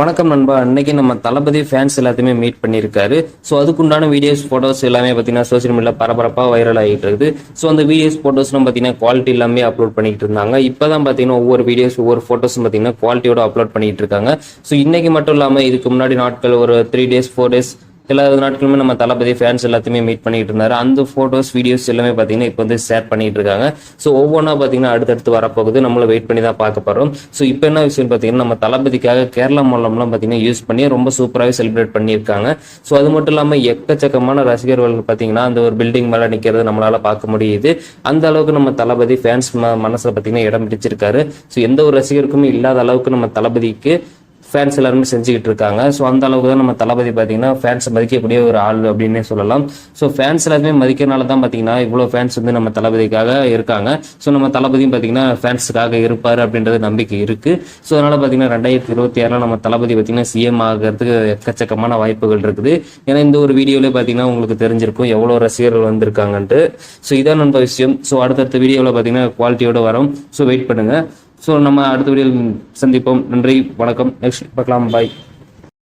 வணக்கம் நண்பா. இன்னைக்கு நம்ம தளபதி ஃபேன்ஸ் எல்லாத்தையுமே மீட் பண்ணியிருக்காரு. ஸோ அதுக்குண்டான வீடியோஸ் ஃபோட்டோஸ் எல்லாமே பார்த்தீங்கன்னா சோசியல் மீடியா பரபரப்பாக வைரல் ஆகிட்டு இருக்குது. ஸோ அந்த வீடியோஸ் ஃபோட்டோஸ்லாம் பார்த்தீங்கன்னா குவாலிட்டி எல்லாமே அப்லோட் பண்ணிட்டு இருந்தாங்க. இப்போ தான் பார்த்தீங்கன்னா ஒவ்வொரு வீடியோஸ் ஒவ்வொரு ஃபோட்டோஸும் பார்த்தீங்கன்னா குவாலிட்டியோட அப்லோட் பண்ணிட்டு இருக்காங்க. ஸோ இன்னைக்கு மட்டும் இல்லாமல் இதுக்கு முன்னாடி நாட்கள் ஒரு 3 days 4 days எல்லா நாட்களுமே நம்ம தளபதி ஃபேன்ஸ் எல்லாத்தையுமே மீட் பண்ணிட்டு இருந்தாரு. அந்த ஃபோட்டோஸ் வீடியோஸ் எல்லாமே பார்த்தீங்கன்னா இப்போ வந்து ஷேர் பண்ணிட்டு இருக்காங்க. ஸோ ஒவ்வொன்றா பார்த்தீங்கன்னா அடுத்தடுத்து வரப்போகுது. நம்மளும் வெயிட் பண்ணி தான் பார்க்க போகிறோம். ஸோ இப்போ என்ன விஷயம் பார்த்தீங்கன்னா நம்ம தளபதிக்காக கேரளா மாநிலம்லாம் பார்த்தீங்கன்னா யூஸ் பண்ணி ரொம்ப சூப்பராகவே செலிப்ரேட் பண்ணியிருக்காங்க. ஸோ அது மட்டும் இல்லாமல் எக்கச்சக்கமான ரசிகர்கள் பார்த்தீங்கன்னா அந்த ஒரு பில்டிங் மேலே நிற்கிறது நம்மளால பார்க்க முடியுது. அந்த அளவுக்கு நம்ம தளபதி ஃபேன்ஸ் மனசில் பார்த்தீங்கன்னா இடம் பிடிச்சிருக்காரு. ஸோ எந்த ஒரு ரசிகருக்குமே இல்லாத அளவுக்கு நம்ம தளபதிக்கு ஃபேன்ஸ் எல்லாருமே செஞ்சுக்கிட்டு இருக்காங்க. ஸோ அந்த அளவுக்கு தான் நம்ம தளபதி பார்த்தீங்கன்னா ஃபேன்ஸை மதிக்கக்கூடிய ஒரு ஆள் அப்படின்னே சொல்லலாம். ஸோ ஃபேன்ஸ் எல்லாருமே மதிக்கிறனால தான் பார்த்தீங்கன்னா இவ்வளோ ஃபேன்ஸ் வந்து நம்ம தளபதிக்காக இருக்காங்க. ஸோ நம்ம தளபதியும் பார்த்தீங்கன்னா ஃபேன்ஸுக்காக இருப்பார் அப்படின்றது நம்பிக்கை இருக்கு. ஸோ அதனால பார்த்தீங்கன்னா 2026 நம்ம தளபதி பார்த்தீங்கன்னா சிஎம் ஆகிறதுக்கு எக்கச்சக்கமான வாய்ப்புகள் இருக்குது. ஏன்னா இந்த ஒரு வீடியோவில் பார்த்தீங்கன்னா உங்களுக்கு தெரிஞ்சிருக்கும் எவ்வளோ ரசிகர்கள் வந்திருக்காங்கன்ட்டு. ஸோ இதான் நம்ம விஷயம். ஸோ அடுத்தடுத்த வீடியோவில் பார்த்தீங்கன்னா குவாலிட்டியோட வரும். ஸோ வெயிட் பண்ணுங்க. ஸோ நம்ம அடுத்த வீடியோவில் சந்திப்போம். நன்றி, வணக்கம். நெக்ஸ்ட் பார்க்கலாம். பாய்.